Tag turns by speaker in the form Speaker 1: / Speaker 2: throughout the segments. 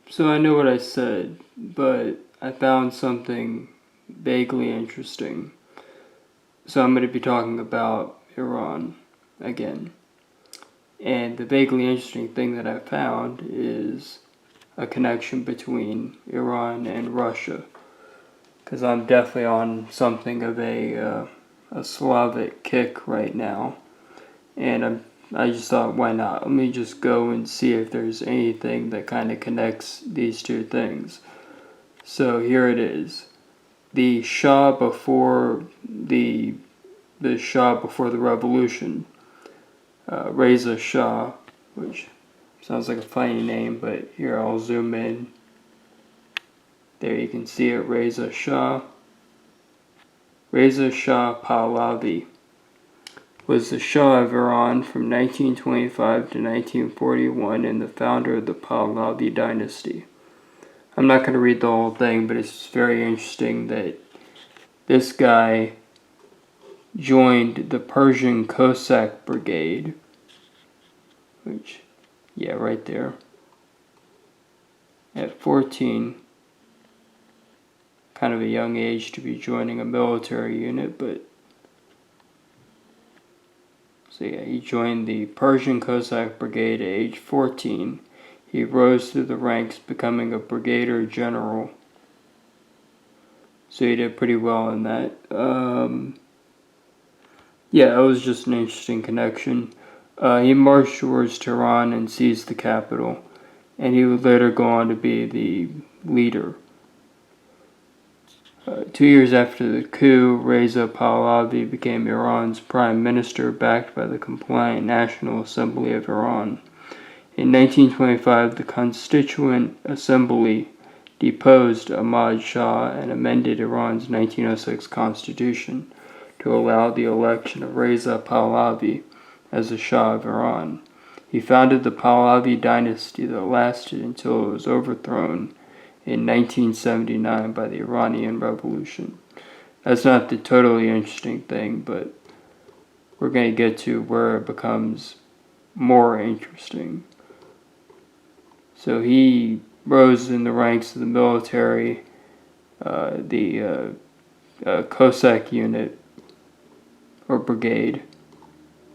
Speaker 1: So I know what I said, but I found something vaguely interesting. So I'm going to be talking about Iran again. And the vaguely interesting thing that I found is a connection between Iran and Russia. Because I'm definitely on something of a Slavic kick right now. And I just thought, why not? Let me just go and see if there's anything that kind of connects these two things. So here it is. The Shah before the Shah before the revolution, Reza Shah, which sounds like a funny name, but here I'll zoom in. There you can see it, Reza Shah. Reza Shah Pahlavi was the Shah of Iran from 1925 to 1941 and the founder of the Pahlavi dynasty. I'm not going to read the whole thing, but it's very interesting that this guy joined the Persian Cossack Brigade, which, yeah, right there, at 14. Kind of a young age to be joining a military unit, but so yeah, he joined the Persian Cossack Brigade at age 14. He rose through the ranks, becoming a brigadier general. So he did pretty well in that. Yeah, it was just an interesting connection. He marched towards Tehran and seized the capital, and he would later go on to be the leader. 2 years after the coup, Reza Pahlavi became Iran's prime minister, backed by the compliant National Assembly of Iran. In 1925, the Constituent Assembly deposed Ahmad Shah and amended Iran's 1906 constitution to allow the election of Reza Pahlavi as the Shah of Iran. He founded the Pahlavi dynasty that lasted until it was overthrown in 1979 by the Iranian Revolution. That's not the totally interesting thing, but we're going to get to where it becomes more interesting. So he rose in the ranks of the military, the Cossack unit or brigade,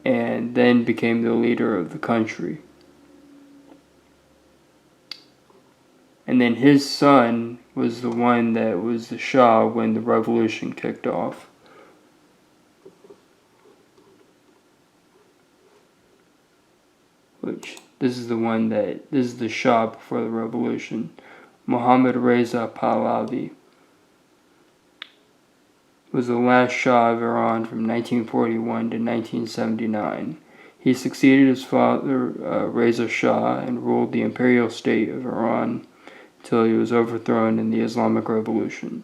Speaker 1: and then became the leader of the country. And then his son was the one that was the Shah when the revolution kicked off. Which, this is the Shah before the revolution. Mohammad Reza Pahlavi was the last Shah of Iran from 1941 to 1979. He succeeded his father, Reza Shah, and ruled the imperial state of Iran until he was overthrown in the Islamic Revolution.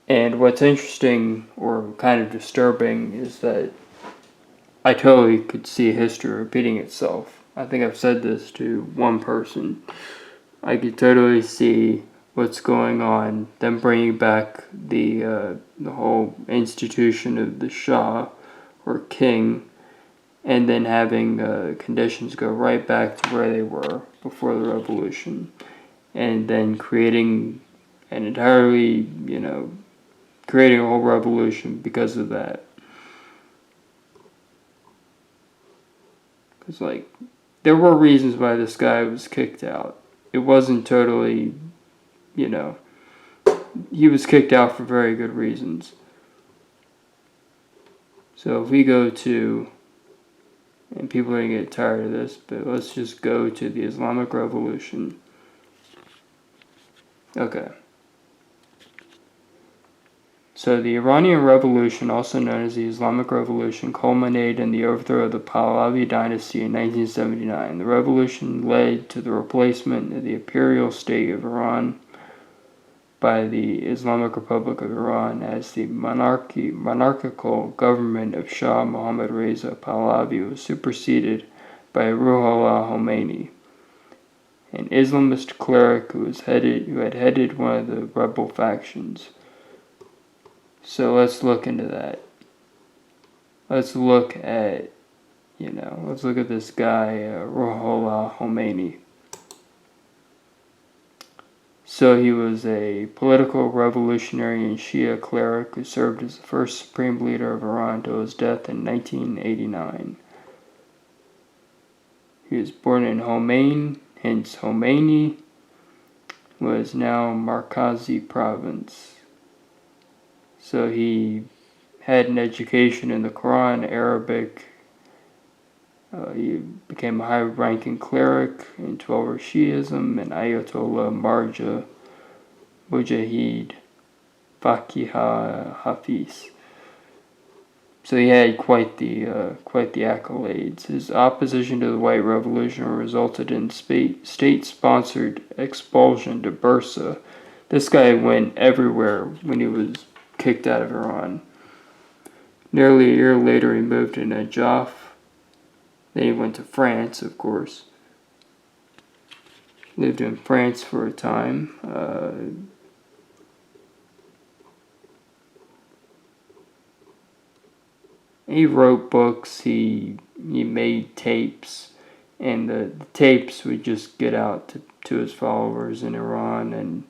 Speaker 1: And what's interesting, or kind of disturbing, is that I totally could see history repeating itself. I think I've said this to one person. I could totally see what's going on, them bringing back the whole institution of the Shah, or king, and then having conditions go right back to where they were before the revolution, and then creating an entirely, creating a whole revolution because of that. Because, there were reasons why this guy was kicked out. It wasn't totally, he was kicked out for very good reasons. So if we go to, and people are going to get tired of this, but let's just go to the Islamic Revolution. Okay. So the Iranian Revolution, also known as the Islamic Revolution, culminated in the overthrow of the Pahlavi dynasty in 1979. The revolution led to the replacement of the imperial state of Iran by the Islamic Republic of Iran as the monarchical government of Shah Mohammad Reza Pahlavi was superseded by Ruhollah Khomeini, an Islamist cleric who had headed one of the rebel factions. So let's look into that. Let's look at this guy, Ruhollah Khomeini. So he was a political revolutionary and Shia cleric who served as the first supreme leader of Iran until his death in 1989. He was born in Khomeini, hence Khomeini was now Markazi province. So he had an education in the Quran, Arabic. He became a high-ranking cleric in Twelver Shi'ism and Ayatollah Marja Mujahid Faqiha Hafiz. So he had quite the accolades. His opposition to the White Revolution resulted in state-sponsored expulsion to Bursa. This guy went everywhere when he was kicked out of Iran. Nearly a year later, he moved to Najaf. Then he went to France, of course. Lived in France for a time. He wrote books, he made tapes, and the tapes would just get out to his followers in Iran, and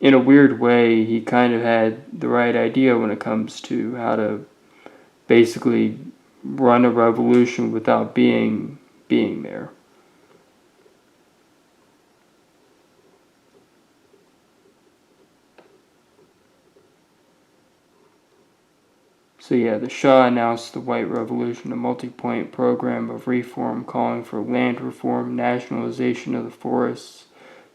Speaker 1: in a weird way, he kind of had the right idea when it comes to how to basically run a revolution without being there. So yeah, the Shah announced the White Revolution, a multi-point program of reform calling for land reform, nationalization of the forests,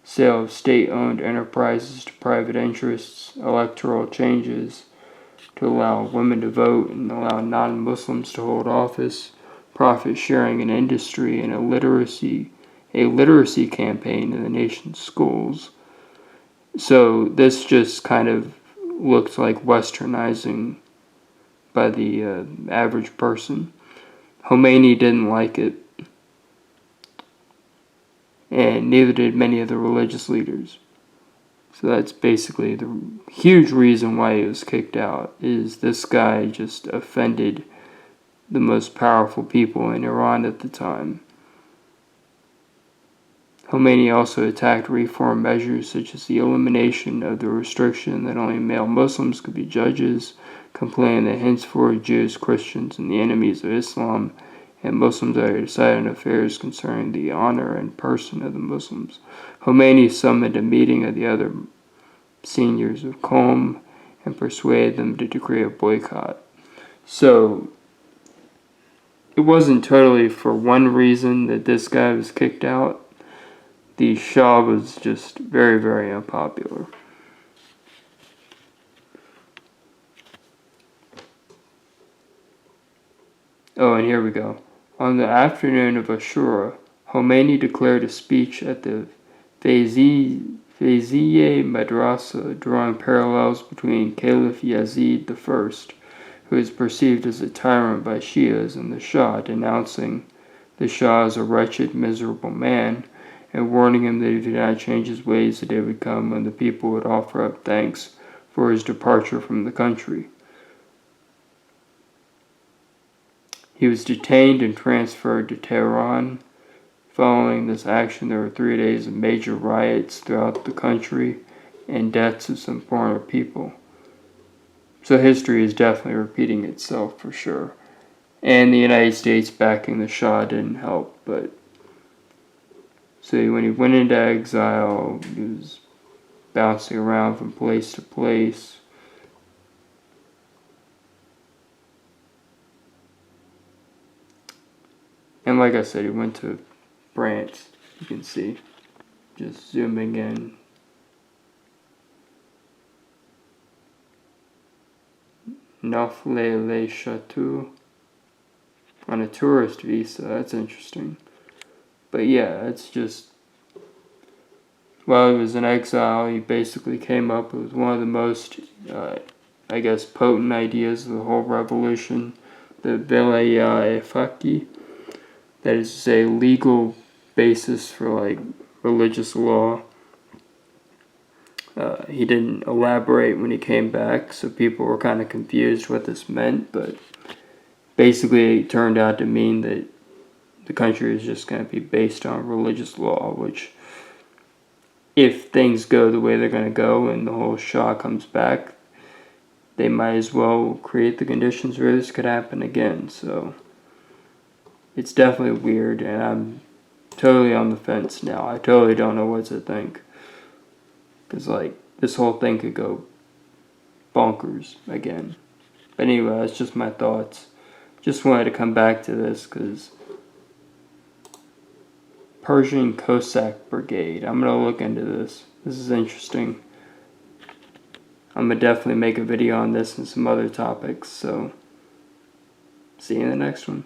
Speaker 1: sale of state-owned enterprises to private interests, electoral changes to allow women to vote and allow non-Muslims to hold office, profit sharing in industry, and a literacy campaign in the nation's schools. So this just kind of looked like westernizing by the average person. Khomeini didn't like it, and neither did many of the religious leaders. So that's basically the huge reason why he was kicked out, is this guy just offended the most powerful people in Iran at the time. Khomeini also attacked reform measures such as the elimination of the restriction that only male Muslims could be judges, complaining that henceforth Jews, Christians, and the enemies of Islam and Muslims are to decide on affairs concerning the honor and person of the Muslims. Khomeini summoned a meeting of the other seniors of Qom and persuaded them to decree a boycott. So it wasn't totally for one reason that this guy was kicked out. The Shah was just very, very unpopular. Oh, and here we go. On the afternoon of Ashura, Khomeini declared a speech at the Feyziyeh Madrasa, drawing parallels between Caliph Yazid I, who is perceived as a tyrant by Shias, and the Shah, denouncing the Shah as a wretched, miserable man, and warning him that if he did not change his ways, the day would come when the people would offer up thanks for his departure from the country. He was detained and transferred to Tehran. Following this action, there were 3 days of major riots throughout the country and deaths of some foreign people. So history is definitely repeating itself for sure. And the United States backing the Shah didn't help. But so when he went into exile, he was bouncing around from place to place. And like I said, he went to France, you can see, just zooming in. Neuf-le-Château on a tourist visa, that's interesting. But yeah, it's just, while he was in exile, he basically came up with one of the most, potent ideas of the whole revolution, the Velayat Faqih. That is to say, legal basis for religious law. He didn't elaborate when he came back, so people were kind of confused what this meant, but basically it turned out to mean that the country is just going to be based on religious law, which if things go the way they're going to go and the whole Shah comes back, they might as well create the conditions where this could happen again. So it's definitely weird, and I'm totally on the fence now. I totally don't know what to think. Because, like, this whole thing could go bonkers again. But anyway, that's just my thoughts. Just wanted to come back to this because Persian Cossack Brigade. I'm going to look into this. This is interesting. I'm going to definitely make a video on this and some other topics. So, see you in the next one.